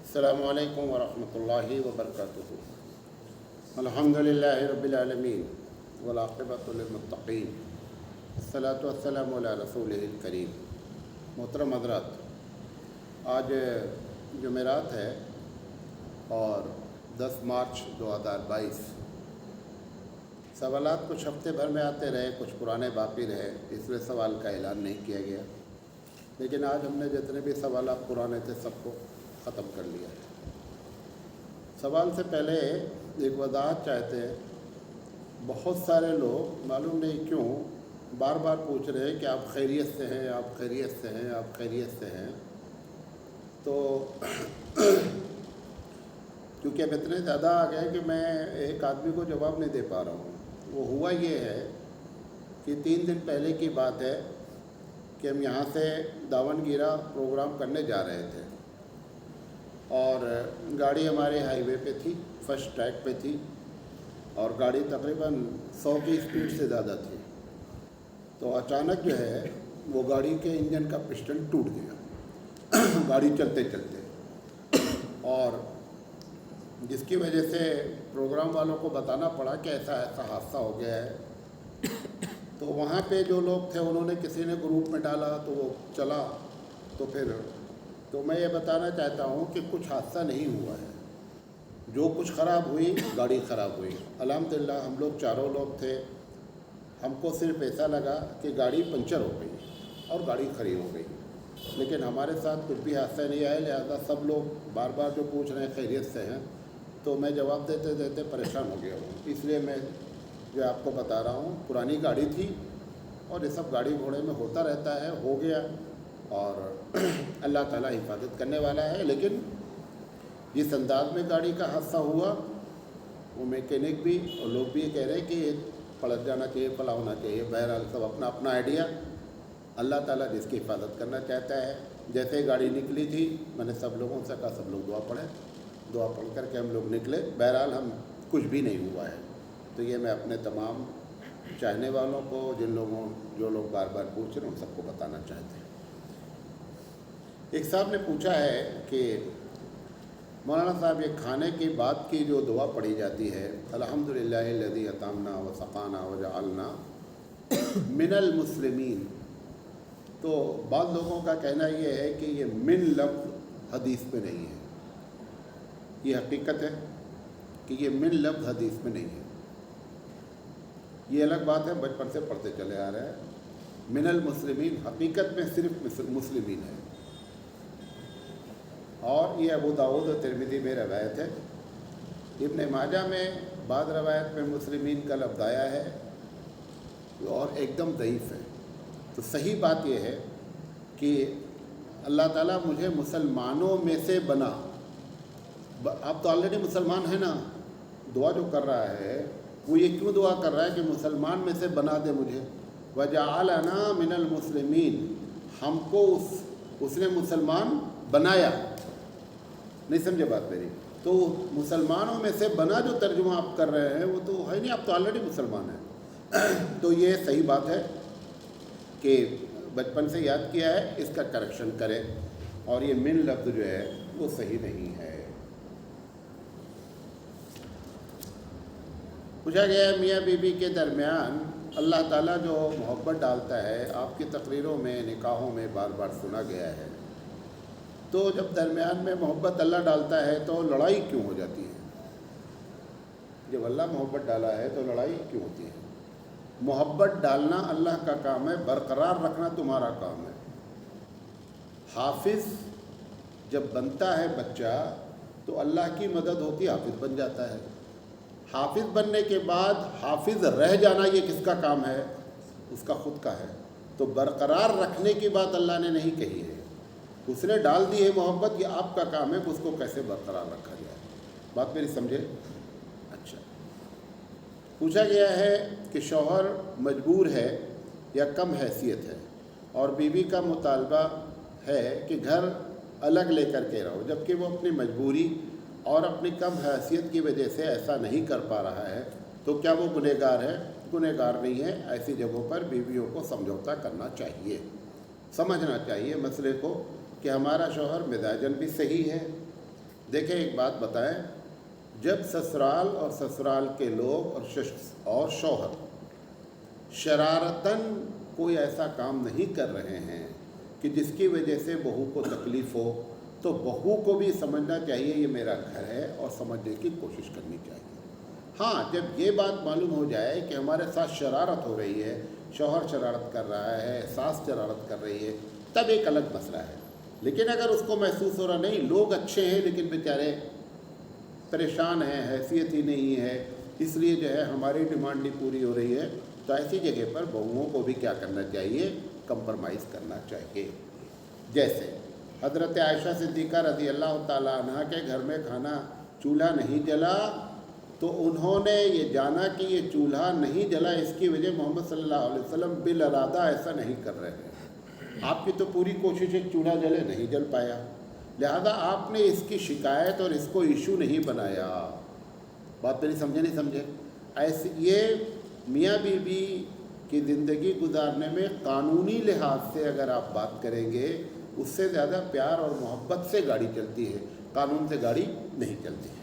السلام علیکم ورحمۃ اللہ وبرکاتہ۔ الحمدللہ رب العالمین والعاقبۃ للمتقین، الصلاۃ والسلام علی رسولہ الکریم۔ محترم حضرات، آج جمعرات ہے اور 10 مارچ 2022۔ سوالات کچھ ہفتے بھر میں آتے رہے، کچھ پرانے باقی رہے، اس لیے سوال کا اعلان نہیں کیا گیا، لیکن آج ہم نے جتنے بھی سوالات پرانے تھے سب کو ختم کر لیا ہے۔ سوال سے پہلے ایک وضاحت چاہتے ہیں۔ بہت سارے لوگ معلوم نہیں کیوں بار بار پوچھ رہے ہیں کہ آپ خیریت سے ہیں، آپ خیریت سے ہیں، آپ خیریت سے ہیں۔ تو کیونکہ اب اتنے زیادہ آ گئے کہ میں ایک آدمی کو جواب نہیں دے پا رہا ہوں۔ وہ ہوا یہ ہے کہ 3 دن پہلے کی بات ہے کہ ہم یہاں سے داون گیرا پروگرام کرنے جا رہے تھے اور گاڑی ہمارے ہائی وے پہ تھی، فرسٹ ٹریک پہ تھی، اور گاڑی تقریباً 100 کی اسپیڈ سے زیادہ تھی۔ تو اچانک جو ہے وہ گاڑی کے انجن کا پسٹن ٹوٹ گیا گاڑی چلتے چلتے، اور جس کی وجہ سے پروگرام والوں کو بتانا پڑا کہ ایسا حادثہ ہو گیا ہے۔ تو وہاں پہ جو لوگ تھے انہوں نے کسی نے گروپ میں ڈالا تو وہ چلا، تو میں یہ بتانا چاہتا ہوں کہ کچھ حادثہ نہیں ہوا ہے۔ جو کچھ خراب ہوئی گاڑی خراب ہوئی۔ الحمدللہ ہم لوگ 4 لوگ تھے، ہم کو صرف ایسا لگا کہ گاڑی پنچر ہو گئی اور گاڑی کھڑی ہو گئی، لیکن ہمارے ساتھ کچھ بھی حادثہ نہیں آیا۔ لہذا سب لوگ بار بار جو پوچھ رہے ہیں خیریت سے ہیں، تو میں جواب دیتے دیتے پریشان ہو گیا ہوں، اس لیے میں جو آپ کو بتا رہا ہوں۔ پرانی گاڑی تھی اور یہ سب گاڑی گھوڑے میں ہوتا رہتا ہے، ہو گیا، اور اللہ تعالیٰ حفاظت کرنے والا ہے۔ لیکن جس انداز میں گاڑی کا حادثہ ہوا، وہ میکینک بھی اور لوگ بھی یہ کہہ رہے ہیں کہ یہ پلٹ جانا چاہیے، فلاں ہونا چاہیے۔ بہرحال سب اپنا اپنا آئیڈیا، اللہ تعالیٰ جس کی حفاظت کرنا چاہتا ہے۔ جیسے گاڑی نکلی تھی میں نے سب لوگوں سے کہا سب لوگ دعا پڑھیں، دعا پڑھ کر کے ہم لوگ نکلے۔ بہرحال ہم کچھ بھی نہیں ہوا ہے۔ تو یہ میں اپنے تمام چاہنے والوں کو، جو لوگ بار بار پوچھ رہے ہیں، ان سب کو بتانا چاہتے ہیں۔ ایک صاحب نے پوچھا ہے کہ مولانا صاحب یہ کھانے کے بعد کی جو دعا پڑھی جاتی ہے، الحمدللہ الذی اطعمنا وسقانا وجعلنا من المسلمین، تو بعض لوگوں کا کہنا یہ ہے کہ یہ من لفظ حدیث میں نہیں ہے۔ یہ حقیقت ہے کہ یہ من لفظ حدیث میں نہیں ہے۔ یہ الگ بات ہے، بچپن سے پڑھتے چلے آ رہے ہیں۔ من المسلمین حقیقت میں صرف مسلمین ہے، اور یہ ابو داؤد و ترمذی میں روایت ہے۔ ابن ماجہ میں بعض روایت میں مسلمین کا لفظ آیا ہے اور ایک دم ضعیف ہے۔ تو صحیح بات یہ ہے کہ اللہ تعالیٰ مجھے مسلمانوں میں سے بنا۔ آپ تو آلریڈی مسلمان ہیں نا، دعا جو کر رہا ہے وہ یہ کیوں دعا کر رہا ہے کہ مسلمان میں سے بنا دے مجھے۔ وجعلنا من المسلمین، ہم کو اس نے مسلمان بنایا۔ نہیں سمجھے بات میری؟ تو مسلمانوں میں سے بنا جو ترجمہ آپ کر رہے ہیں وہ تو ہے نہیں، آپ تو آلریڈی مسلمان ہیں۔ تو یہ صحیح بات ہے کہ بچپن سے یاد کیا ہے، اس کا کریکشن کریں، اور یہ من لفظ جو ہے وہ صحیح نہیں ہے۔ پوچھا گیا ہے میاں بیوی کے درمیان اللہ تعالیٰ جو محبت ڈالتا ہے، آپ کی تقریروں میں، نکاحوں میں بار بار سنا گیا ہے، تو جب درمیان میں محبت اللہ ڈالتا ہے تو لڑائی کیوں ہو جاتی ہے؟ جب اللہ محبت ڈالا ہے تو لڑائی کیوں ہوتی ہے؟ محبت ڈالنا اللہ کا کام ہے، برقرار رکھنا تمہارا کام ہے۔ حافظ جب بنتا ہے بچہ تو اللہ کی مدد ہوتی ہے، حافظ بن جاتا ہے۔ حافظ بننے کے بعد حافظ رہ جانا یہ کس کا کام ہے؟ اس کا خود کا ہے۔ تو برقرار رکھنے کی بات اللہ نے نہیں کہی ہے، اس نے ڈال دی ہے محبت، یہ آپ کا کام ہے کہ اس کو کیسے برقرار رکھا جائے۔ بات میری سمجھے؟ اچھا، پوچھا گیا ہے کہ شوہر مجبور ہے یا کم حیثیت ہے اور بیوی کا مطالبہ ہے کہ گھر الگ لے کر کے رہو، جبکہ وہ اپنی مجبوری اور اپنی کم حیثیت کی وجہ سے ایسا نہیں کر پا رہا ہے، تو کیا وہ گنہگار ہے؟ گنہگار نہیں ہے۔ ایسی جگہوں پر بیویوں کو سمجھوتا کرنا چاہیے، سمجھنا چاہیے مسئلے کو کہ ہمارا شوہر مزاجن بھی صحیح ہے دیکھیں ایک بات بتائیں، جب سسرال اور سسرال کے لوگ اور شوہر شرارتاً کوئی ایسا کام نہیں کر رہے ہیں کہ جس کی وجہ سے بہو کو تکلیف ہو، تو بہو کو بھی سمجھنا چاہیے یہ میرا گھر ہے اور سمجھنے کی کوشش کرنی چاہیے۔ ہاں، جب یہ بات معلوم ہو جائے کہ ہمارے ساتھ شرارت ہو رہی ہے، شوہر شرارت کر رہا ہے، ساس شرارت کر رہی ہے، تب ایک الگ مسئلہ ہے۔ لیکن اگر اس کو محسوس ہو رہا نہیں، لوگ اچھے ہیں لیکن بیچارے پریشان ہیں، حیثیت ہی نہیں ہے، اس لیے جو ہے ہماری ڈیمانڈ نہیں پوری ہو رہی ہے، تو ایسی جگہ پر بہوؤں کو بھی کیا کرنا چاہیے؟ کمپرمائز کرنا چاہیے۔ جیسے حضرت عائشہ صدیقہ رضی اللہ تعالیٰ عنہ کے گھر میں چولہا نہیں جلا، تو انہوں نے یہ جانا کہ یہ چولہا نہیں جلا، اس کی وجہ محمد صلی اللہ علیہ وسلم بالارادہ ایسا نہیں کر رہے ہیں۔ آپ کی تو پوری کوشش ہے چولہا جلے، نہیں جل پایا، لہذا آپ نے اس کی شکایت اور اس کو ایشو نہیں بنایا۔ بات میری نہیں سمجھے؟ ایسے یہ میاں بیوی کی زندگی گزارنے میں قانونی لحاظ سے اگر آپ بات کریں گے، اس سے زیادہ پیار اور محبت سے گاڑی چلتی ہے، قانون سے گاڑی نہیں چلتی ہے۔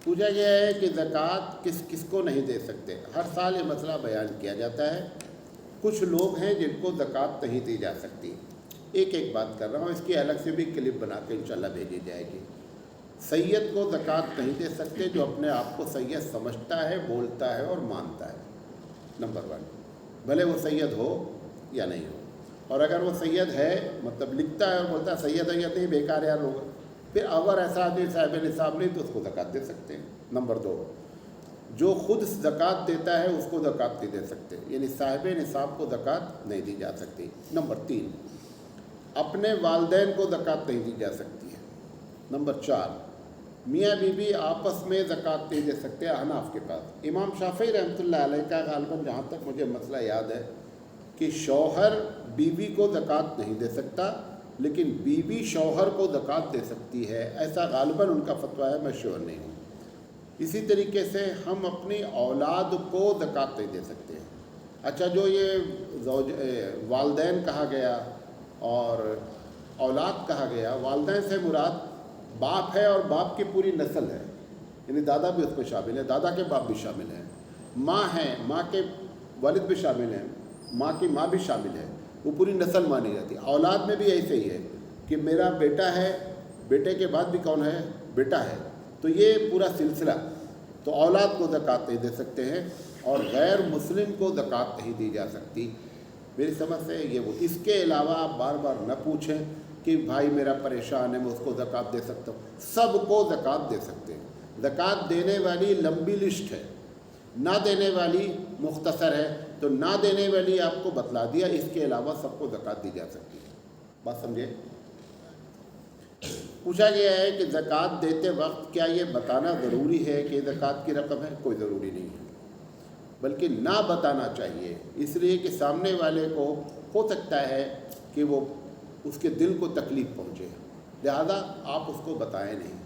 پوچھا گیا ہے کہ زکوٰۃ کس کس کو نہیں دے سکتے؟ ہر سال یہ مسئلہ بیان کیا جاتا ہے۔ کچھ لوگ ہیں جن کو زکوٰۃ نہیں دی جا سکتی۔ ایک بات کر رہا ہوں، اس کی الگ سے بھی کلپ بنا کے انشاءاللہ بھیجی جائے گی۔ سید کو زکوٰۃ نہیں دے سکتے جو اپنے آپ کو سید سمجھتا ہے، بولتا ہے اور مانتا ہے، نمبر 1، بھلے وہ سید ہو یا نہیں ہو۔ اور اگر وہ سید ہے، مطلب لکھتا ہے اور بولتا ہے سید نہیں، بیکار یار ہوگا، پھر اگر ایسا آدمی صاحب نصاب نہیں تو اس کو زکوٰۃ دے سکتے ہیں۔ نمبر 2، جو خود زکوٰۃ دیتا ہے اس کو زکوٰۃ نہیں دے سکتے، یعنی صاحب نصاب کو زکوٰۃ نہیں دی جا سکتی۔ نمبر 3، اپنے والدین کو زکوٰۃ نہیں دی جا سکتی ہے۔ نمبر 4، میاں بیوی آپس میں زکوٰۃ نہیں دے سکتے احناف کے پاس۔ امام شافعی رحمۃ اللہ علیہ کا غالباً جہاں تک مجھے مسئلہ یاد ہے کہ شوہر بیوی کو زکوٰۃ نہیں دے سکتا، لیکن بیوی شوہر کو زکوٰۃ دے سکتی ہے، ایسا غالباً ان کا فتویٰ ہے، میں شیور نہیں ہوں۔ اسی طریقے سے ہم اپنی اولاد کو زکوٰۃ نہیں دے سکتے ہیں۔ اچھا، جو یہ والدین کہا گیا اور اولاد کہا گیا، والدین سے مراد باپ ہے اور باپ کی پوری نسل ہے، یعنی دادا بھی اس میں شامل ہے، دادا کے باپ بھی شامل ہیں، ماں ہیں، ماں کے والد بھی شامل ہیں، ماں کی ماں بھی شامل ہے، وہ پوری نسل مانی جاتی ہے۔ اولاد میں بھی ایسے ہی ہے کہ میرا بیٹا ہے، بیٹے کے بعد بھی کون ہے؟ بیٹا ہے، تو یہ پورا سلسلہ، تو اولاد کو زکوٰۃ نہیں دے سکتے ہیں، اور غیر مسلم کو زکوٰۃ نہیں دی جا سکتی۔ میری سمجھ سے یہ وہ، اس کے علاوہ آپ بار بار نہ پوچھیں کہ بھائی میرا پریشان ہے میں اس کو زکوٰۃ دے سکتا ہوں، سب کو زکوٰۃ دے سکتے ہیں۔ زکوٰۃ دینے والی لمبی لسٹ ہے، نہ دینے والی مختصر ہے، تو نہ دینے والی آپ کو بتلا دیا، اس کے علاوہ سب کو زکوٰۃ دی جا سکتی ہے۔ بات سمجھے؟ پوچھا گیا ہے کہ زکوٰۃ دیتے وقت کیا یہ بتانا ضروری ہے کہ زکوٰۃ کی رقم ہے؟ کوئی ضروری نہیں ہے، بلکہ نہ بتانا چاہیے، اس لیے کہ سامنے والے کو ہو سکتا ہے کہ وہ اس کے دل کو تکلیف پہنچے، لہذا آپ اس کو بتائیں نہیں۔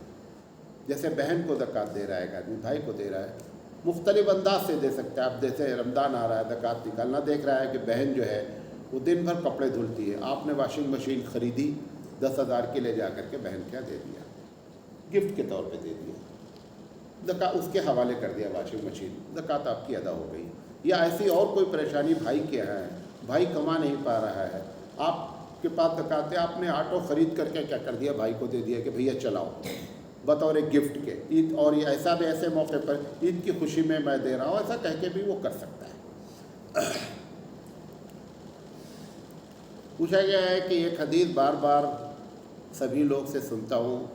جیسے بہن کو زکوٰۃ دے رہا ہے ایک آدمی، بھائی کو دے رہا ہے، مختلف انداز سے دے سکتے ہیں آپ۔ جیسے رمضان آ رہا ہے، زکوٰۃ نکالنا، دیکھ رہا ہے کہ بہن جو ہے وہ دن بھر کپڑے دھلتی ہے، آپ نے واشنگ مشین خریدی 10,000 کی، لے جا کر کے بہن کیا دے دیا، گفٹ کے طور پہ دے دیا، زکوٰۃ اس کے حوالے کر دیا واشنگ مشین، زکوٰۃ آپ کی ادا ہو گئی۔ یا ایسی اور کوئی پریشانی بھائی کے یہاں ہے، بھائی کما نہیں پا رہا ہے، آپ کے پاس زکوٰۃ ہے، آپ نے آٹو خرید کر کے کیا کر دیا، بھائی کو دے دیا کہ بھیا چلاؤ بطور گفٹ کے عید، اور یہ ایسا بھی ایسے موقع پر عید کی خوشی میں دے رہا ہوں، ایسا کہہ کے بھی وہ کر سکتا ہے۔ پوچھا گیا ہے کہ ایک حدیث بار بار سبھی لوگ سے سنتا ہوں،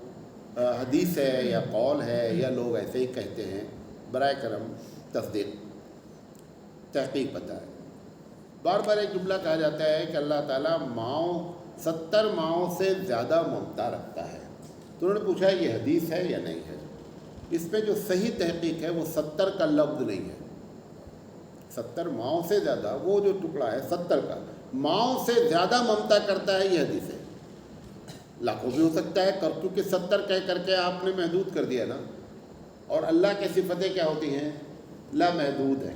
حدیث ہے یا قول ہے یا لوگ ایسے ہی کہتے ہیں، برائے کرم تصدیق تحقیق بتائیں۔ بار بار ایک جملہ کہا جاتا ہے کہ اللہ تعالیٰ 70 ماؤں سے زیادہ ممتا رکھتا ہے، تو انہوں نے پوچھا یہ حدیث ہے یا نہیں ہے؟ اس میں جو صحیح تحقیق ہے وہ 70 کا لفظ نہیں ہے، 70 ماؤں سے زیادہ، وہ جو ٹکڑا ہے 70 کا، ماؤں سے زیادہ ممتا کرتا ہے، یہ حدیث ہے۔ لاکھوں بھی ہو سکتا ہے، کیونکہ 70 کہہ کر کے آپ نے محدود کر دیا نا، اور اللہ کی صفتیں کیا ہوتی ہیں؟ لا محدود ہے،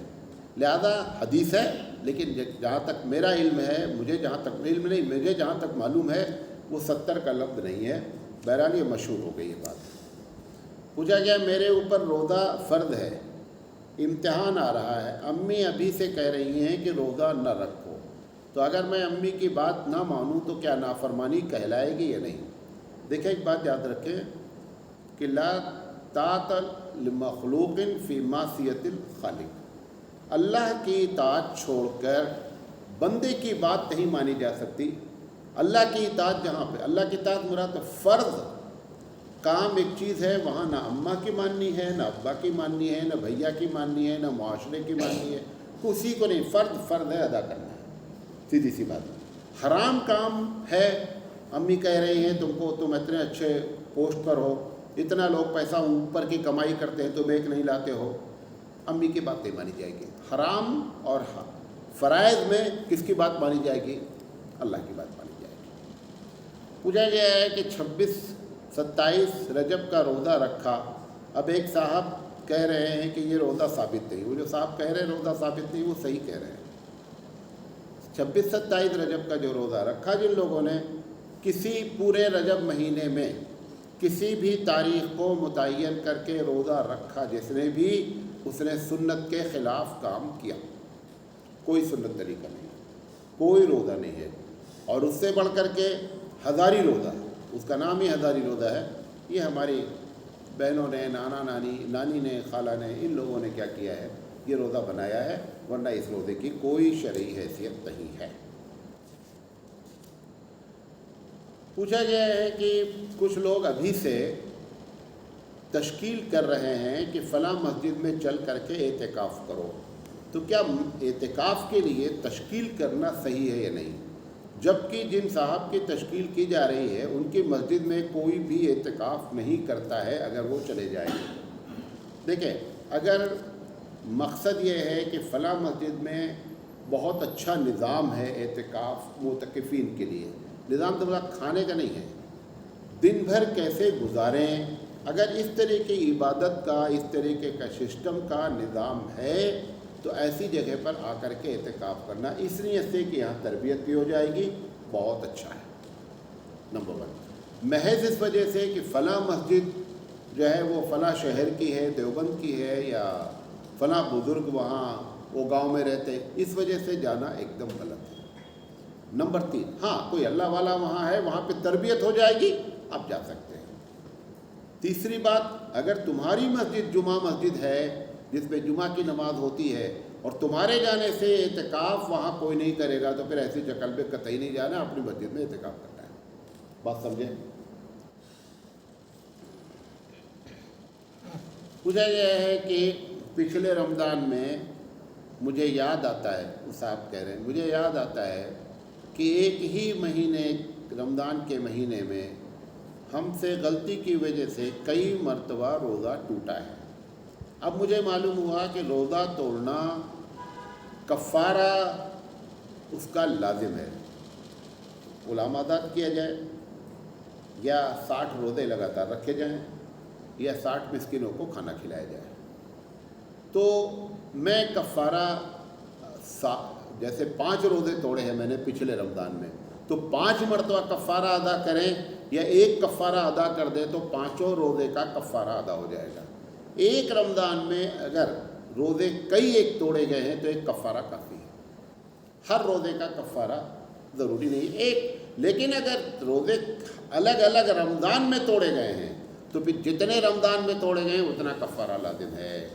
لہذا حدیث ہے، لیکن جہاں تک میرا علم ہے، مجھے جہاں تک علم نہیں، مجھے جہاں تک معلوم ہے وہ 70 کا لفظ نہیں ہے، بہرحال یہ مشہور ہو گئی یہ بات۔ پوچھا گیا میرے اوپر روزہ فرض ہے، امتحان آ رہا ہے، امی ابھی سے کہہ رہی ہیں کہ روزہ نہ رکھو، تو اگر میں امی کی بات نہ مانوں تو کیا نافرمانی کہلائے گی یا نہیں؟ دیکھیں ایک بات یاد رکھیں کہ لا طاعت لمخلوق فی معصیت الخالق، اللہ کی اطاعت چھوڑ کر بندے کی بات نہیں مانی جا سکتی۔ اللہ کی اطاعت جہاں پہ، اللہ کی اطاعت مراد فرض کام ایک چیز ہے، وہاں نہ اماں کی ماننی ہے، نہ ابا کی ماننی ہے، نہ بھیا کی ماننی ہے، نہ معاشرے کی ماننی ہے، کسی کو نہیں، فرض ہے، ادا کرنا ہے، سیدھی سی بات ہے۔ حرام کام ہے، امی کہہ رہی ہیں تم اتنے اچھے پوسٹ پر ہو، اتنا لوگ پیسہ اوپر کی کمائی کرتے ہیں، تم ایک نہیں لاتے ہو، امی کی بات نہیں مانی جائے گی۔ حرام اور فرائض میں کس کی بات مانی جائے گی؟ اللہ کی بات مانی جائے گی۔ پوچھا گیا ہے کہ 26-27 رجب کا روزہ رکھا، اب ایک صاحب کہہ رہے ہیں کہ یہ روزہ ثابت نہیں، وہ جو صاحب کہہ رہے ہیں روزہ ثابت نہیں وہ صحیح کہہ رہے ہیں۔ 26-27 رجب کا جو روزہ رکھا، جن لوگوں نے کسی پورے رجب مہینے میں کسی بھی تاریخ کو متعین کر کے روزہ رکھا، جس نے بھی، اس نے سنت کے خلاف کام کیا، کوئی سنت طریقہ نہیں، کوئی روزہ نہیں ہے۔ اور اس سے بڑھ کر کے ہزاری روزہ، اس کا نام ہی ہزاری روزہ ہے، یہ ہماری بہنوں نے، نانی نے، خالہ نے، ان لوگوں نے کیا کیا ہے، یہ روزہ بنایا ہے، ورنہ اس روزے کی کوئی شرعی حیثیت نہیں ہے۔ پوچھا گیا ہے کہ کچھ لوگ ابھی سے تشکیل کر رہے ہیں کہ فلاں مسجد میں چل کر کے اعتکاف کرو، تو کیا اعتکاف کے لیے تشکیل کرنا صحیح ہے یا نہیں؟ جبکہ جن صاحب کی تشکیل کی جا رہی ہے ان کی مسجد میں کوئی بھی اعتکاف نہیں کرتا ہے، اگر وہ چلے جائیں۔ دیکھیں، اگر مقصد یہ ہے کہ فلاں مسجد میں بہت اچھا نظام ہے اعتکاف معتکفین کے لیے، نظام تو کھانے کا نہیں ہے، دن بھر کیسے گزاریں، اگر اس طرح کی عبادت کا، اس طریقے کا سسٹم کا نظام ہے تو ایسی جگہ پر آ کر کے اعتکاف کرنا، اس نیت سے کہ یہاں تربیت بھی ہو جائے گی، بہت اچھا ہے۔ نمبر 1، محض اس وجہ سے کہ فلاں مسجد جو ہے وہ فلاں شہر کی ہے، دیوبند کی ہے، یا فلاں بزرگ وہاں وہ گاؤں میں رہتے، اس وجہ سے جانا ایک دم غلط ہے۔ نمبر 3، ہاں کوئی اللہ والا وہاں ہے، وہاں پہ تربیت ہو جائے گی، آپ جا سکتے ہیں۔ تیسری بات، اگر تمہاری مسجد جمعہ مسجد ہے جس میں جمعہ کی نماز ہوتی ہے اور تمہارے جانے سے اعتکاف وہاں کوئی نہیں کرے گا، تو پھر ایسی شکل میں قطعی نہیں جانا، اپنی مسجد میں اعتکاف کرنا ہے۔ بات سمجھیں؟ پوچھا گیا ہے کہ پچھلے رمضان میں مجھے یاد آتا ہے، وہ صاحب کہہ رہے ہیں مجھے یاد آتا ہے کہ ایک ہی مہینے، رمضان کے مہینے میں ہم سے غلطی کی وجہ سے کئی مرتبہ روزہ ٹوٹا ہے۔ اب مجھے معلوم ہوا کہ روزہ توڑنا کفارہ اس کا لازم ہے، غلام آزاد کیا جائے، یا 60 روزے لگاتار رکھے جائیں، یا 60 مسکینوں کو کھانا کھلایا جائے۔ تو میں کفارہ جیسے 5 روزے توڑے ہیں میں نے پچھلے رمضان میں، تو 5 مرتبہ کفارہ ادا کریں یا ایک کفارہ ادا کر دیں تو 5 روزے کا کفارہ ادا ہو جائے گا۔ ایک رمضان میں اگر روزے کئی ایک توڑے گئے ہیں تو ایک کفارہ کافی ہے، ہر روزے کا کفارہ ضروری نہیں ہے ایک، لیکن اگر روزے الگ الگ رمضان میں توڑے گئے ہیں تو پھر جتنے رمضان میں توڑے گئے ہیں اتنا کفارہ لازم ہے۔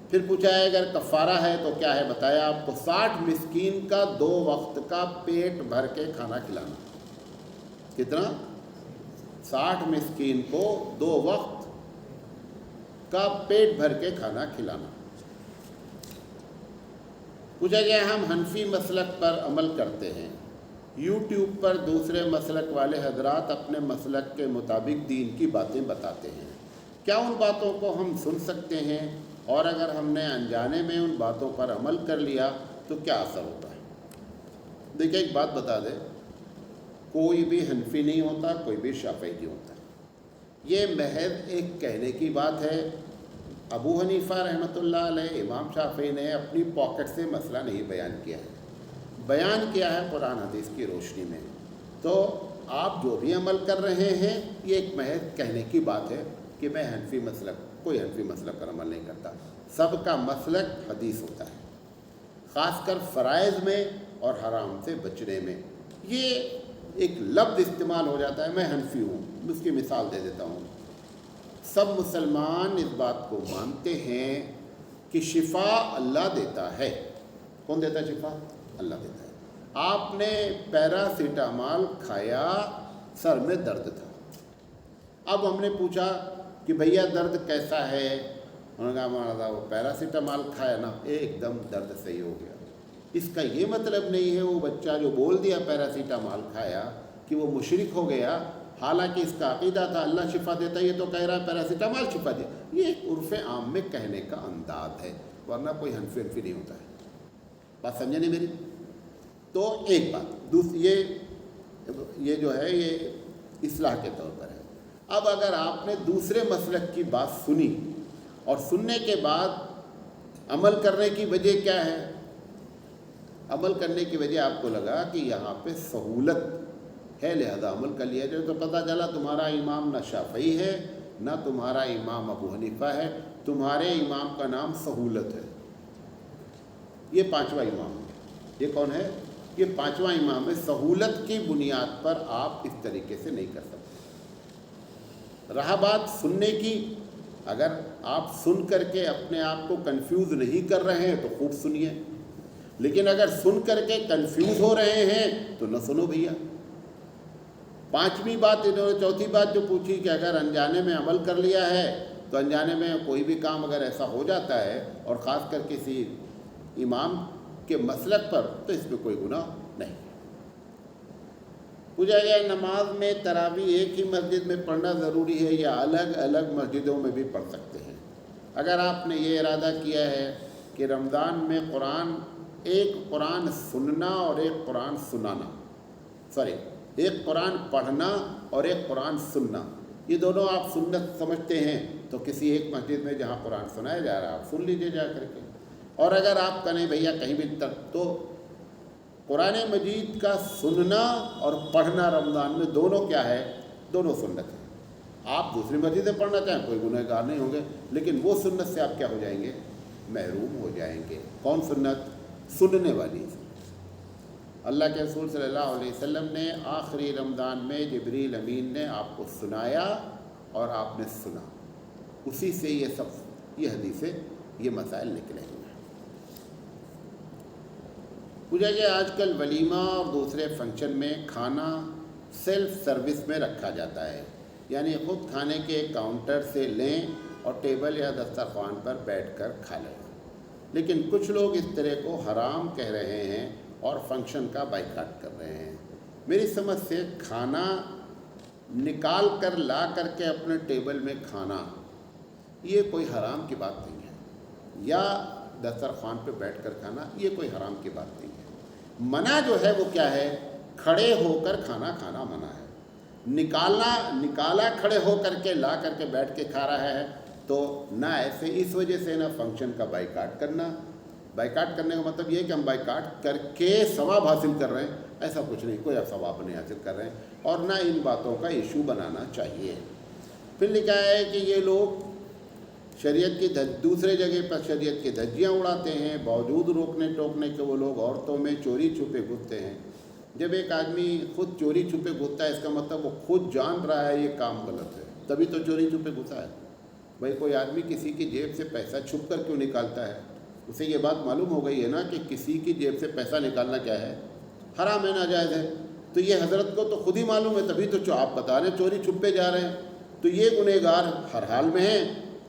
پھر پوچھا ہے اگر کفارہ ہے تو کیا ہے، بتایا آپ کو 60 مسکین کا 2 وقت کا پیٹ بھر کے کھانا کھلانا۔ کتنا؟ 60 مسکین کو 2 وقت کا پیٹ بھر کے کھانا کھلانا۔ پوچھا گیا ہم حنفی مسلک پر عمل کرتے ہیں، یوٹیوب پر دوسرے مسلک والے حضرات اپنے مسلک کے مطابق دین کی باتیں بتاتے ہیں، کیا ان باتوں کو ہم سن سکتے ہیں، اور اگر ہم نے انجانے میں ان باتوں پر عمل کر لیا تو کیا اثر ہوتا ہے؟ دیکھیں ایک بات بتا دیں، کوئی بھی حنفی نہیں ہوتا، کوئی بھی شافعی نہیں ہوتا، یہ محض ایک کہنے کی بات ہے۔ ابو حنیفہ رحمۃ اللہ علیہ، امام شافعی نے اپنی پاکٹ سے مسئلہ نہیں بیان کیا ہے، بیان کیا ہے قرآن حدیث کی روشنی میں۔ تو آپ جو بھی عمل کر رہے ہیں یہ ایک محض کہنے کی بات ہے کہ میں حنفی مسلک، کوئی حنفی مسلک پر عمل نہیں کرتا، سب کا مسلک حدیث ہوتا ہے، خاص کر فرائض میں اور حرام سے بچنے میں۔ یہ ایک لفظ استعمال ہو جاتا ہے میں حنفی ہوں، اس کی مثال دے دیتا ہوں۔ سب مسلمان اس بات کو مانتے ہیں کہ شفا اللہ دیتا ہے۔ کون دیتا ہے شفا؟ اللہ دیتا ہے۔ آپ نے پیراسیٹامال کھایا، سر میں درد تھا، اب ہم نے پوچھا کہ بھیا درد کیسا ہے؟ انہوں نے کہا ہمارا صاحب وہ پیراسیٹامال کھایا نا ایک دم درد صحیح ہو گیا۔ اس کا یہ مطلب نہیں ہے وہ بچہ جو بول دیا پیراسیٹامال کھایا کہ وہ مشرک ہو گیا، حالانکہ اس کا عقیدہ تھا اللہ شفا دیتا ہے، یہ تو کہہ رہا ہے پیراسیٹامال شفا دیا۔ یہ ایک عرف عام میں کہنے کا انداز ہے، ورنہ کوئی حنفی نہیں ہوتا ہے۔ بات سمجھے نہیں میری؟ تو ایک بات یہ جو ہے یہ اصلاح کے طور پر ہے۔ اب اگر آپ نے دوسرے مسلک کی بات سنی اور سننے کے بعد عمل کرنے کی وجہ کیا ہے؟ عمل کرنے کی وجہ آپ کو لگا کہ یہاں پہ سہولت ہے لہذا عمل کر لیا جائے، تو پتہ چلا تمہارا امام نہ شافعی ہے نہ تمہارا امام ابو حنیفہ ہے، تمہارے امام کا نام سہولت ہے۔ یہ پانچواں امام ہے۔ یہ کون ہے؟ یہ پانچواں امام ہے۔ سہولت کی بنیاد پر آپ اس طریقے سے نہیں کر سکتے۔ رہا بات سننے کی، اگر آپ سن کر کے اپنے آپ کو کنفیوز نہیں کر رہے ہیں تو خوب سنیے، لیکن اگر سن کر کے کنفیوز ہو رہے ہیں تو نہ سنو بھیا۔ پانچویں بات انہوں نے چوتھی بات جو پوچھی کہ اگر انجانے میں عمل کر لیا ہے تو انجانے میں کوئی بھی کام اگر ایسا ہو جاتا ہے اور خاص کر کسی امام کے مسلک پر تو اس میں کوئی گناہ نہیں۔ پوچھا گیا نماز میں تراویح ایک ہی مسجد میں پڑھنا ضروری ہے یا الگ الگ مسجدوں میں بھی پڑھ سکتے ہیں؟ اگر آپ نے یہ ارادہ کیا ہے کہ رمضان میں ایک قرآن سننا اور ایک قرآن سنانا، ایک قرآن پڑھنا اور ایک قرآن سننا، یہ دونوں آپ سنت سمجھتے ہیں تو کسی ایک مسجد میں جہاں قرآن سنایا جا رہا ہے آپ سن لیجیے جا کر کے۔ اور اگر آپ کہیں بھیا کہیں بھی تک، تو قرآن مجید کا سننا اور پڑھنا رمضان میں دونوں کیا ہے؟ دونوں سنت ہیں۔ آپ دوسری مسجد سے پڑھنا چاہیں کوئی گناہ گار نہیں ہوں گے، لیکن وہ سنت سے آپ کیا ہو جائیں گے؟ محروم ہو جائیں گے۔ کون سنت؟ سننے والی۔ اللہ کے رسول صلی اللہ علیہ وسلم نے آخری رمضان میں جبریل امین نے آپ کو سنایا اور آپ نے سنا، اسی سے یہ حدیثیں، یہ مسائل نکلے ہوئے ہیں۔ پوچھا گیا آج کل ولیمہ اور دوسرے فنکشن میں کھانا سیلف سروس میں رکھا جاتا ہے، یعنی خود کھانے کے کاؤنٹر سے لیں اور ٹیبل یا دسترخوان پر بیٹھ کر کھا لیں، لیکن کچھ لوگ اس طرح کو حرام کہہ رہے ہیں اور فنکشن کا بائیکاٹ کر رہے ہیں۔ میری سمجھ سے کھانا نکال کر لا کر کے اپنے ٹیبل میں کھانا یہ کوئی حرام کی بات نہیں ہے، یا دسترخوان پہ بیٹھ کر کھانا یہ کوئی حرام کی بات نہیں ہے۔ منع جو ہے وہ کیا ہے؟ کھڑے ہو کر کھانا منع ہے۔ نکالا کھڑے ہو کر کے لا کر کے بیٹھ کے کھا رہا ہے تو نہ ایسے، اس وجہ سے نہ فنکشن کا بائیکاٹ کرنا۔ بائیکاٹ کرنے کا مطلب یہ کہ ہم بائیکاٹ کر کے ثواب حاصل کر رہے ہیں، ایسا کچھ نہیں، کوئی ثواب نہیں حاصل کر رہے ہیں، اور نہ ان باتوں کا ایشو بنانا چاہیے۔ پھر لکھا ہے کہ یہ لوگ شریعت کی دوسرے جگہ پر شریعت کی دھجیاں اڑاتے ہیں، باوجود روکنے ٹوکنے کے وہ لوگ عورتوں میں چوری چھپے گھستے ہیں۔ جب ایک آدمی خود چوری چھپے گھستا ہے اس کا مطلب وہ خود جان رہا ہے یہ کام غلط ہے، تبھی تو چوری چھپے گھسا ہے۔ بھائی کوئی آدمی کسی کی جیب سے پیسہ چھپ کر کیوں نکالتا ہے؟ اسے یہ بات معلوم ہو گئی ہے نا کہ کسی کی جیب سے پیسہ نکالنا کیا ہے؟ حرام ہے، ناجائز ہے۔ تو یہ حضرت کو تو خود ہی معلوم ہے، تبھی تو آپ بتا رہے ہیں چوری چھپے جا رہے ہیں، تو یہ گنہگار ہر حال میں ہیں۔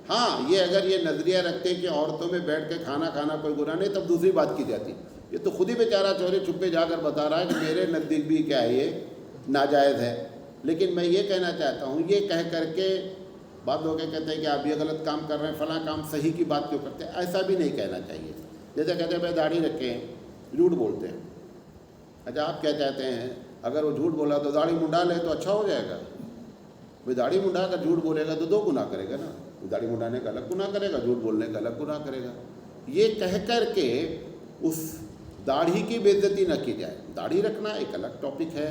ہاں یہ اگر یہ نظریہ رکھتے کہ عورتوں میں بیٹھ کے کھانا کوئی گناہ نہیں، تب دوسری بات کی جاتی۔ یہ تو خود ہی بیچارہ چوری چھپے جا کر بتا رہا ہے کہ میرے نزدیک بھی کیا ہے، یہ ناجائز ہے۔ لیکن میں یہ کہنا چاہتا ہوں، یہ کہہ کر کے بعض لوگ کہتے ہیں کہ آپ یہ غلط کام کر رہے ہیں، فلاں کام صحیح کی بات کیوں کرتے ہیں؟ ایسا بھی نہیں کہنا چاہیے۔ جیسے کہتے ہیں بھائی داڑھی رکھیں، جھوٹ بولتے ہیں۔ اچھا آپ کیا چاہتے ہیں اگر وہ جھوٹ بولا تو داڑھی منڈا لے تو اچھا ہو جائے گا؟ بھائی داڑھی منڈا کر جھوٹ بولے گا تو دو گناہ کرے گا نا، داڑھی منڈانے کا الگ گناہ کرے گا، جھوٹ بولنے کا الگ گناہ کرے گا۔ یہ کہہ کر کے اس داڑھی کی بے عزتی نہ کی جائے۔ داڑھی رکھنا ایک الگ ٹاپک ہے،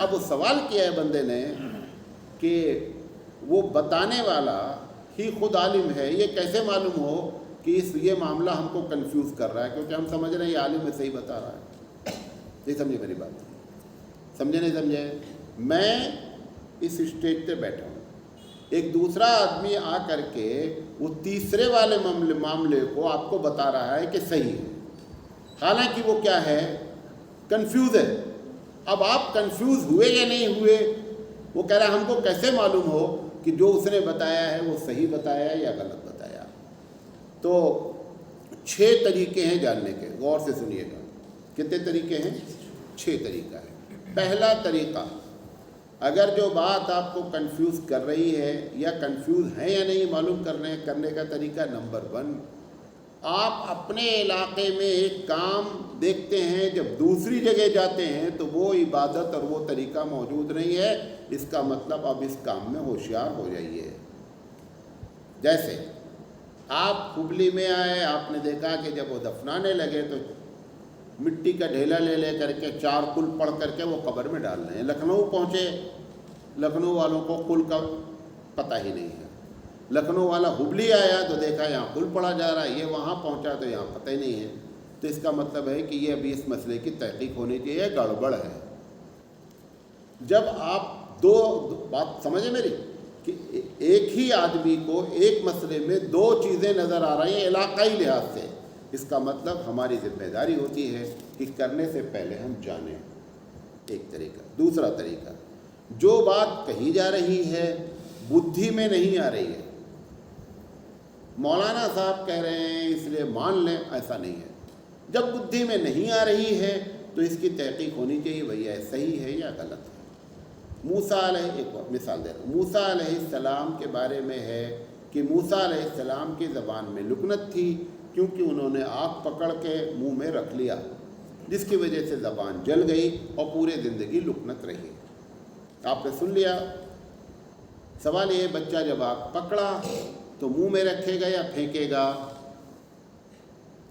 اب وہ سوال کیا ہے بندے نے کہ وہ بتانے والا ہی خود عالم ہے، یہ کیسے معلوم ہو کہ یہ معاملہ ہم کو کنفیوز کر رہا ہے، کیونکہ ہم سمجھ رہے ہیں یہ عالم ہے صحیح بتا رہا ہے. نہیں سمجھے میری بات؟ سمجھے نہیں سمجھے؟ میں اس اسٹیج پہ بیٹھا ہوں، ایک دوسرا آدمی آ کر کے وہ تیسرے والے معاملے کو آپ کو بتا رہا ہے کہ صحیح ہے، حالانکہ وہ کیا ہے؟ کنفیوز ہے. اب آپ کنفیوز ہوئے یا نہیں ہوئے، وہ کہہ رہا ہے ہم کو کیسے معلوم ہو کہ جو اس نے بتایا ہے وہ صحیح بتایا ہے یا غلط بتایا؟ تو 6 طریقے ہیں جاننے کے، غور سے سنیے گا. کتنے طریقے ہیں؟ 6 طریقہ ہے. پہلا طریقہ، اگر جو بات آپ کو کنفیوز کر رہی ہے یا کنفیوز ہے یا نہیں معلوم کرنے کا طریقہ، نمبر 1، آپ اپنے علاقے میں ایک کام دیکھتے ہیں، جب دوسری جگہ جاتے ہیں تو وہ عبادت اور وہ طریقہ موجود نہیں ہے، اس کا مطلب اب اس کام میں ہوشیار ہو جائیے. جیسے آپ ہبلی میں آئے، آپ نے دیکھا کہ جب وہ دفنانے لگے تو مٹی کا ڈھیلا لے کر کے 4 کل پڑھ کر کے وہ قبر میں ڈال رہے ہیں. لکھنؤ پہنچے، لکھنؤ والوں کو کل کا پتہ ہی نہیں ہے. لکھنؤ والا ہبلی آیا تو دیکھا یہاں کل پڑھا جا رہا ہے، یہ وہاں پہنچا تو یہاں پتہ ہی نہیں ہے. تو اس کا مطلب ہے کہ یہ ابھی اس مسئلے کی تحقیق ہونی چاہیے، گڑبڑ ہے. جب آپ دو بات سمجھیں میری، کہ ایک ہی آدمی کو ایک مسئلے میں 2 چیزیں نظر آ رہی ہیں علاقائی لحاظ سے، اس کا مطلب ہماری ذمہ داری ہوتی ہے کہ کرنے سے پہلے ہم جانیں. ایک طریقہ. دوسرا طریقہ، جو بات کہی جا رہی ہے بدھی میں نہیں آ رہی ہے، مولانا صاحب کہہ رہے ہیں اس لیے مان لیں، ایسا نہیں ہے. جب بدھی میں نہیں آ رہی ہے تو اس کی تحقیق ہونی چاہیے، بھیا صحیح ہے یا غلط ہے. موسیٰ علیہ، ایک مثال دے رہا ہوں، موسیٰ علیہ السلام کے بارے میں ہے کہ موسیٰ علیہ السلام کی زبان میں لکنت تھی، کیونکہ انہوں نے آگ پکڑ کے منہ میں رکھ لیا، جس کی وجہ سے زبان جل گئی اور پورے زندگی لکنت رہی. آپ نے سن لیا. سوال یہ، بچہ جب آگ پکڑا تو منہ میں رکھے گا یا پھینکے گا؟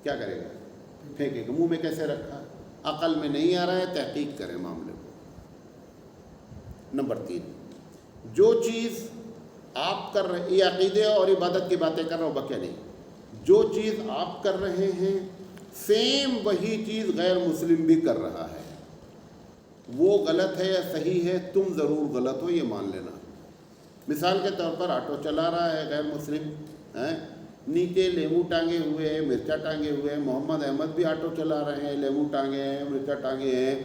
کیا کرے گا؟ پھینکے گا. منہ میں کیسے رکھا؟ عقل میں نہیں آ رہا ہے، تحقیق کریں معاملے کو. نمبر 3، جو چیز آپ کر رہے، یہ عقیدے اور عبادت کی باتیں کر رہا ہوں، بکیا نہیں. جو چیز آپ کر رہے ہیں سیم وہی چیز غیر مسلم بھی کر رہا ہے، وہ غلط ہے یا صحیح ہے؟ تم ضرور غلط ہو، یہ مان لینا. مثال کے طور پر آٹو چلا رہا ہے غیر مسلم، نیچے لیمو ٹانگے ہوئے ہیں، مرچا ٹانگے ہوئے ہیں. محمد احمد بھی آٹو چلا رہے ہیں، لیمو ٹانگے ہیں، مرچا ٹانگے ہیں.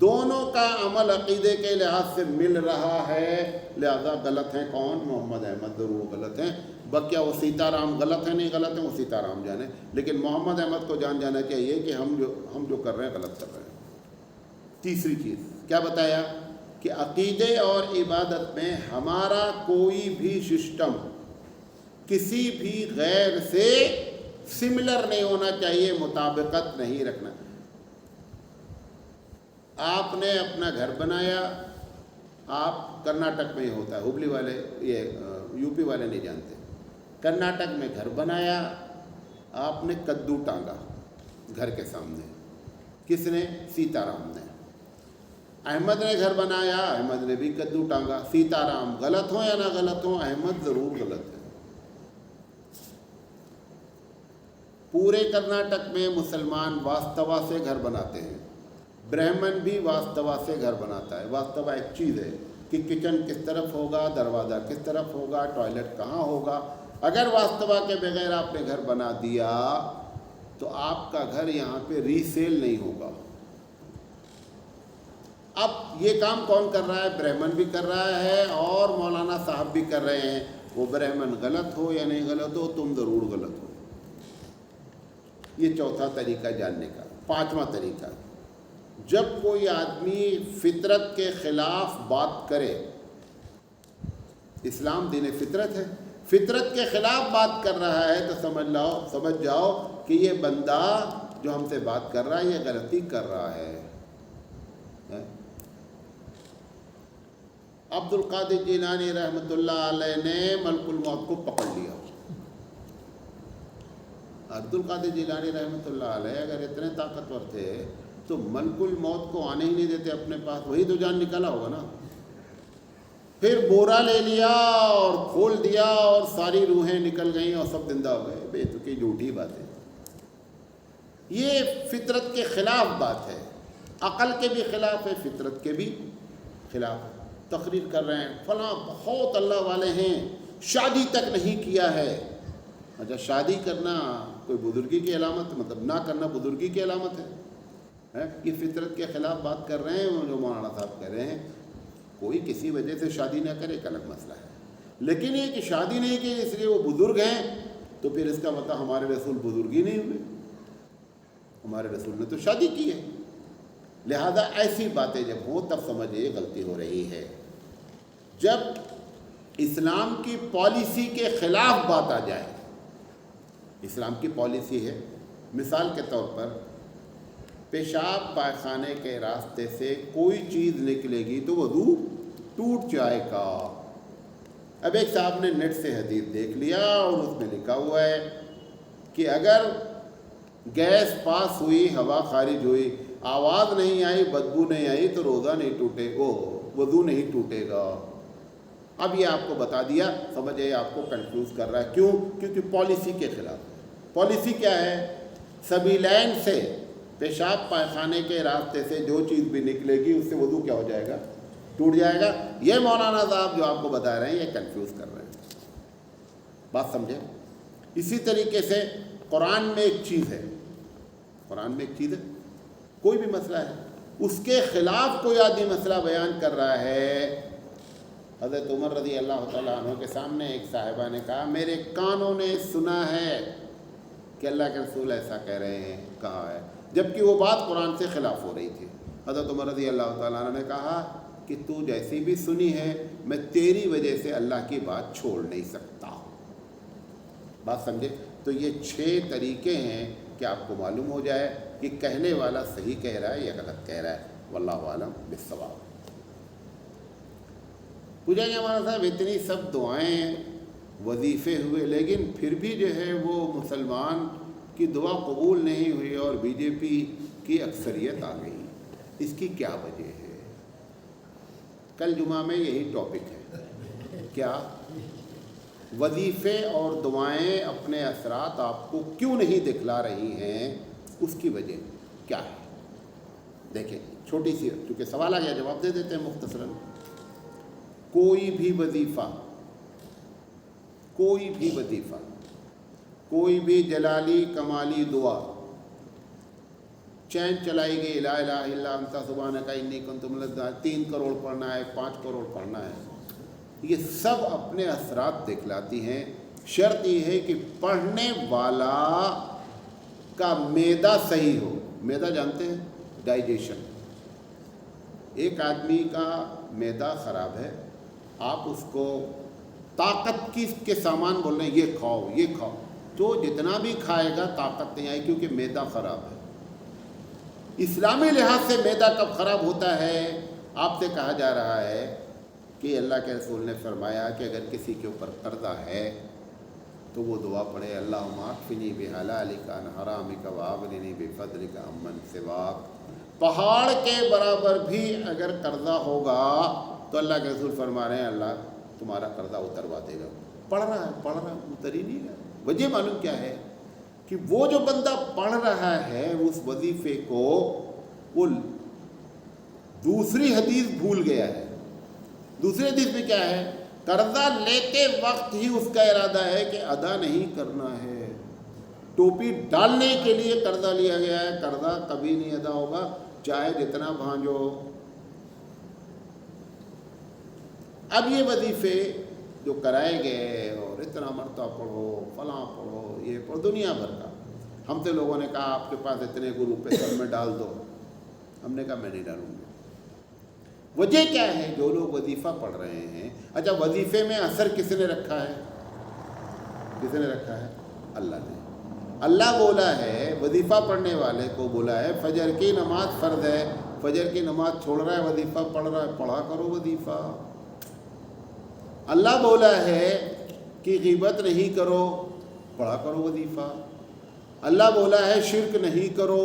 دونوں کا عمل عقیدے کے لحاظ سے مل رہا ہے، لہذا غلط ہیں کون؟ محمد احمد ضرور غلط ہیں. بکیا وہ سیتا رام غلط ہیں؟ نہیں غلط ہیں، وہ سیتا رام جانے، لیکن محمد احمد کو جانا چاہیے کہ ہم جو کر رہے ہیں غلط کر رہے ہیں. تیسری چیز کیا بتایا؟ کہ عقیدے اور عبادت میں ہمارا کوئی بھی سسٹم کسی بھی غیر سے سملر نہیں ہونا چاہیے، مطابقت نہیں رکھنا. آپ نے اپنا گھر بنایا، آپ کرناٹک میں ہی ہوتا ہے، ہبلی والے یہ یو پی والے نہیں جانتے. کرناٹک میں گھر بنایا، آپ نے کدو ٹانگا گھر کے سامنے. کس نے؟ سیتا رام نے. احمد نے گھر بنایا، احمد نے بھی کدو ٹانگا. سیتا رام غلط ہوں یا نہ غلط ہوں؟ احمد ضرور غلط ہے. پورے کرناٹک میں مسلمان واستوا سے گھر بناتے ہیں، برہمن بھی واستوا سے گھر بناتا ہے. واستوا ایک چیز ہے کہ کچن کس طرف ہوگا، دروازہ کس طرف ہوگا، ٹوائلٹ کہاں ہوگا. اگر واستوا کے بغیر آپ نے گھر بنا دیا تو آپ کا گھر یہاں پہ ری سیل نہیں ہوگا. اب یہ کام کون کر رہا ہے؟ برہمن بھی کر رہا ہے اور مولانا صاحب بھی کر رہے ہیں. وہ برہمن غلط ہو یا نہیں غلط ہو، تم ضرور غلط ہو. یہ چوتھا طریقہ جاننے کا. 5واں طریقہ، جب کوئی آدمی فطرت کے خلاف بات کرے، اسلام دین فطرت ہے، فطرت کے خلاف بات کر رہا ہے تو سمجھ جاؤ کہ یہ بندہ جو ہم سے بات کر رہا ہے یہ غلطی کر رہا ہے. عبد القادر جیلانی رحمۃ اللہ علیہ نے ملک الموت کو پکڑ لیا. عبد القادر جیلانی رحمۃ اللہ علیہ اگر اتنے طاقتور تھے تو ملک الموت کو آنے ہی نہیں دیتے اپنے پاس، وہی تو جان نکالا ہوگا نا. پھر بورا لے لیا اور کھول دیا اور ساری روحیں نکل گئیں اور سب زندہ ہو گئے. بے تکی جھوٹی بات ہے. یہ فطرت کے خلاف بات ہے، عقل کے بھی خلاف ہے، فطرت کے بھی خلاف ہے. تقریر کر رہے ہیں فلاں بہت اللہ والے ہیں، شادی تک نہیں کیا ہے. اچھا شادی کرنا کوئی بزرگی کی علامت، مطلب نہ کرنا بزرگی کی علامت ہے؟ یہ فطرت کے خلاف بات کر رہے ہیں جو مولانا صاحب کہہ رہے ہیں. کوئی کسی وجہ سے شادی نہ کرے ایک الگ مسئلہ ہے، لیکن یہ کہ شادی نہیں کی اس لیے وہ بزرگ ہیں تو پھر اس کا مطلب ہمارے رسول بزرگی نہیں ہوئے. ہمارے رسول نے تو شادی کی ہے. لہذا ایسی باتیں جب ہوں تب سمجھے غلطی ہو رہی ہے. جب اسلام کی پالیسی کے خلاف بات آ جائے، اسلام کی پالیسی ہے مثال کے طور پر پیشاب پائخانے کے راستے سے کوئی چیز نکلے گی تو وضو ٹوٹ جائے گا. اب ایک صاحب نے نیٹ سے حدیث دیکھ لیا اور اس میں لکھا ہوا ہے کہ اگر گیس پاس ہوئی، ہوا خارج ہوئی، آواز نہیں آئی، بدبو نہیں آئی تو روزہ نہیں ٹوٹے گا، وضو نہیں ٹوٹے گا. اب یہ آپ کو بتا دیا، سمجھے آپ کو کنفیوز کر رہا ہے. کیوں؟ کیونکہ پالیسی کے خلاف. پالیسی کیا ہے؟ سبیلین سے، پیشاب پائخانے کے راستے سے جو چیز بھی نکلے گی اس سے وضو کیا ہو جائے گا؟ ٹوٹ جائے گا. یہ مولانا صاحب جو آپ کو بتا رہے ہیں یہ کنفیوز کر رہے ہیں. بات سمجھیں؟ اسی طریقے سے قرآن میں ایک چیز ہے، قرآن میں ایک چیز ہے، کوئی بھی مسئلہ ہے، اس کے خلاف کوئی آدمی مسئلہ بیان کر رہا ہے. حضرت عمر رضی اللہ تعالیٰ عنہ کے سامنے ایک صاحبہ نے کہا میرے کانوں نے سنا ہے کہ اللہ کے رسول ایسا کہہ رہے ہیں، کہا ہے، جبکہ وہ بات قرآن سے خلاف ہو رہی تھی. حضرت عمر رضی اللہ تعالیٰ عنہ نے کہا کہ تو جیسی بھی سنی ہے میں تیری وجہ سے اللہ کی بات چھوڑ نہیں سکتا. بات سمجھے؟ تو یہ 6 طریقے ہیں کہ آپ کو معلوم ہو جائے کہ کہنے والا صحیح کہہ رہا ہے یا غلط کہہ رہا ہے. واللہ اعلم بالصواب. پوچھا گیا ہمارا صاحب اتنی سب دعائیں وظیفے ہوئے لیکن پھر بھی جو ہے وہ مسلمان کی دعا قبول نہیں ہوئی اور بی جے پی کی اکثریت آ گئی، اس کی کیا وجہ ہے؟ کل جمعہ میں یہی ٹاپک ہے. کیا وظیفے اور دعائیں اپنے اثرات آپ کو کیوں نہیں دکھلا رہی ہیں، اس کی وجہ کیا ہے؟ دیکھیں چھوٹی سی، چونکہ سوال آ گیا جواب دے دیتے ہیں مختصراً. کوئی بھی وظیفہ، کوئی بھی جلالی کمالی دعا چین چلائی گئی لا الہ الا انت سبحانک انی کنت من الظالمین، 3 کروڑ پڑھنا ہے، 5 کروڑ پڑھنا ہے، یہ سب اپنے اثرات دکھلاتی ہیں. شرط یہ ہے کہ پڑھنے والا کا معدہ صحیح ہو. معدہ جانتے ہیں؟ ڈائجیشن. ایک آدمی کا معدہ خراب ہے، آپ اس کو طاقت کے سامان بول رہے ہیں یہ کھاؤ یہ کھاؤ، تو جتنا بھی کھائے گا طاقت نہیں آئی کیونکہ معدہ خراب ہے. اسلامی لحاظ سے معدہ کب خراب ہوتا ہے؟ آپ سے کہا جا رہا ہے کہ اللہ کے رسول نے فرمایا کہ اگر کسی کے اوپر قرضہ ہے تو وہ دعا پڑھے اللہم اکفنی بحلالک عن حرامک واغننی بفضلک عمن سواک. پہاڑ کے برابر بھی اگر قرضہ ہوگا تو اللہ کے رسول فرما رہے ہیں اللہ تمہارا قرضہ اتروا دے گا. پڑھ رہا ہے اتر ہی نہیں رہا. وجہ معلوم کیا ہے؟ کہ وہ جو بندہ پڑھ رہا ہے اس وظیفے کو وہ دوسری حدیث بھول گیا ہے. دوسری حدیث میں کیا ہے؟ قرضہ لیتے وقت ہی اس کا ارادہ ہے کہ ادا نہیں کرنا ہے. ٹوپی ڈالنے کے لیے قرضہ لیا گیا ہے، قرضہ کبھی نہیں ادا ہوگا چاہے جتنا بھانجو. اب یہ وظیفے جو کرائے گئے اور اتنا مرتبہ پڑھو فلاں پڑھو یہ پڑھو دنیا بھر کا، ہم سے لوگوں نے کہا آپ کے پاس اتنے روپے سر میں ڈال دو، ہم نے کہا میں نہیں ڈالوں گا. وجہ کیا ہے؟ جو لوگ وظیفہ پڑھ رہے ہیں. اچھا وظیفے میں اثر کس نے رکھا ہے؟ کس نے رکھا ہے؟ اللہ نے. اللہ بولا ہے وظیفہ پڑھنے والے کو بولا ہے فجر کی نماز فرض ہے، فجر کی نماز چھوڑ رہا ہے وظیفہ پڑھ رہا ہے، پڑھا کرو وظیفہ. اللہ بولا ہے کہ غیبت نہیں کرو، پڑھا کرو وظیفہ. اللہ بولا ہے شرک نہیں کرو،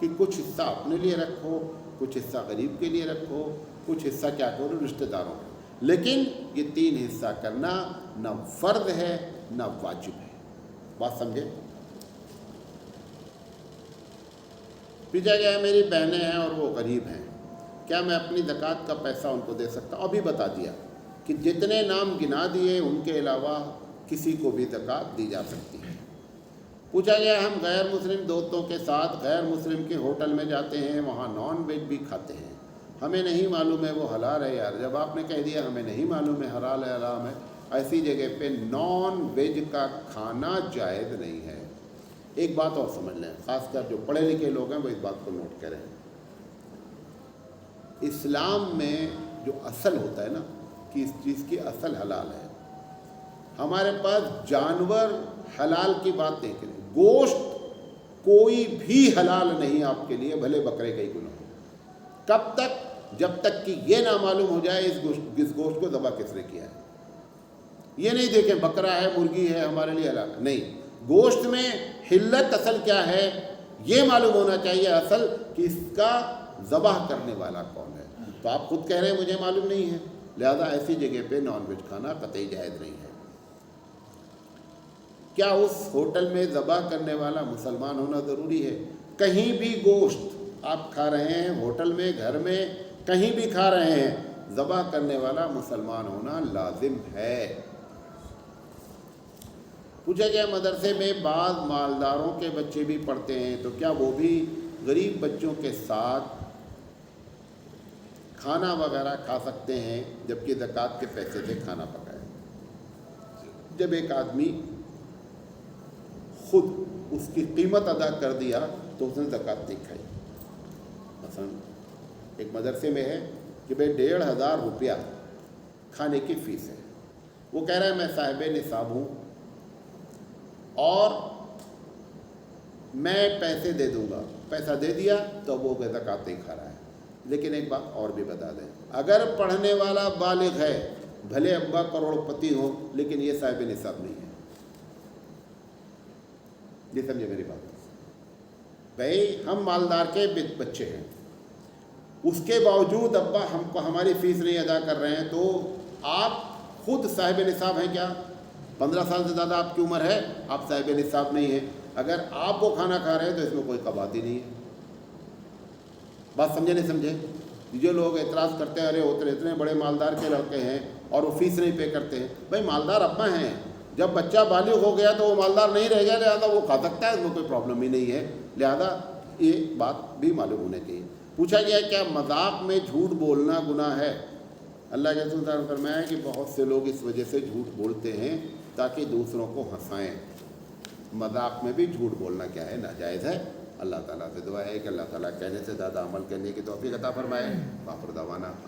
کہ کچھ حصہ اپنے لیے رکھو، کچھ حصہ غریب کے لیے رکھو، کچھ حصہ کیا کرو رشتہ داروں کو، لیکن یہ 3 حصہ کرنا نہ فرض ہے نہ واجب ہے۔ بات سمجھے؟ پوچھا گیا ہے میری بہنیں ہیں اور وہ غریب ہیں، کیا میں اپنی زکوٰۃ کا پیسہ ان کو دے سکتا ہوں؟ ابھی بتا دیا کہ جتنے نام گنا دیے ان کے علاوہ کسی کو بھی زکوٰۃ دی جا سکتی ہے۔ پوچھا گیا ہم غیر مسلم دوستوں کے ساتھ غیر مسلم کے ہوٹل میں جاتے ہیں، وہاں نان ویج بھی کھاتے ہیں، ہمیں نہیں معلوم ہے وہ حلال ہے یار۔ جب آپ نے کہہ دیا ہمیں نہیں معلوم ہے حلال ہے حرام ہے، ایسی جگہ پہ نان ویج کا کھانا جائز نہیں ہے۔ ایک بات اور سمجھ لیں، خاص کر جو پڑھے لکھے لوگ ہیں وہ اس بات کو نوٹ کریں، اسلام میں جو اصل ہوتا ہے نا کہ اس چیز کی اصل حلال ہے، ہمارے پاس جانور حلال کی بات نہیں کریں، گوشت کوئی بھی حلال نہیں آپ کے لیے، بھلے بکرے کا ہی کیوں نہ ہو۔ کب تک؟ جب تک کہ یہ نہ معلوم ہو جائے اس گوشت کو ذبح کس نے کیا ہے۔ یہ نہیں دیکھیں بکرا ہے مرغی ہے ہمارے لیے حلال، نہیں، گوشت میں حلت اصل کیا ہے یہ معلوم ہونا چاہیے، اصل کہ اس کا ذبح کرنے والا کون ہے۔ تو آپ خود کہہ رہے ہیں مجھے معلوم نہیں ہے، لہذا ایسی جگہ پہ نان ویج کھانا قطعی جائز نہیں ہے۔ کیا اس ہوٹل میں ذبح کرنے والا مسلمان ہونا ضروری ہے؟ کہیں بھی گوشت آپ کھا رہے ہیں، ہوٹل میں، گھر میں، کہیں بھی کھا رہے ہیں، ذبح کرنے والا مسلمان ہونا لازم ہے۔ پوچھا گیا مدرسے میں بعض مالداروں کے بچے بھی پڑھتے ہیں، تو کیا وہ بھی غریب بچوں کے ساتھ کھانا وغیرہ کھا سکتے ہیں جبکہ زکوٰۃ کے پیسے سے کھانا پکائے؟ جب ایک آدمی خود اس کی قیمت ادا کر دیا تو اس نے زکوٰۃ نہیں کھائی۔ مثلا ایک مدرسے میں ہے کہ بھائی 1500 روپیہ کھانے کی فیس ہے، وہ کہہ رہا ہے میں صاحب نصاب ہوں اور میں پیسے دے دوں گا، پیسہ دے دیا تو وہ زکوٰۃ نہیں کھا رہا ہے۔ لیکن ایک بات اور بھی بتا دیں، اگر پڑھنے والا بالغ ہے، بھلے ابا کروڑ پتی ہو، لیکن یہ صاحب نصاب نہیں ہے۔ یہ سمجھے میری بات؟ بھائی ہم مالدار کے بچے ہیں، اس کے باوجود ابا ہم کو ہماری فیس نہیں ادا کر رہے ہیں، تو آپ خود صاحب نصاب ہیں کیا؟ 15 سال سے زیادہ آپ کی عمر ہے، آپ صاحب نصاب نہیں ہیں۔ اگر آپ وہ کھانا کھا رہے ہیں تو اس میں کوئی قباط ہی نہیں ہے۔ بات سمجھے نہیں سمجھے؟ جو لوگ اعتراض کرتے ہیں ارے اتنے بڑے مالدار کے لڑکے ہیں اور وہ فیس نہیں پے کرتے ہیں، بھائی مالدار ابا ہیں، جب بچہ بالغ ہو گیا تو وہ مالدار نہیں رہ گیا، لہذا وہ کھا سکتا ہے، اس میں کوئی پرابلم ہی نہیں ہے، لہذا یہ بات بھی معلوم ہونے چاہیے۔ پوچھا گیا کیا مذاق میں جھوٹ بولنا گناہ ہے؟ اللہ کے رسول صلی اللہ علیہ وسلم نے فرمایا کہ بہت سے لوگ اس وجہ سے جھوٹ بولتے ہیں تاکہ دوسروں کو ہنسائیں۔ مذاق میں بھی جھوٹ بولنا کیا ہے؟ ناجائز ہے۔ اللہ تعالیٰ سے دعا ہے کہ اللہ تعالیٰ کہنے سے زیادہ عمل کرنے کی توفیق عطا فرمائے۔ آخر دعوانا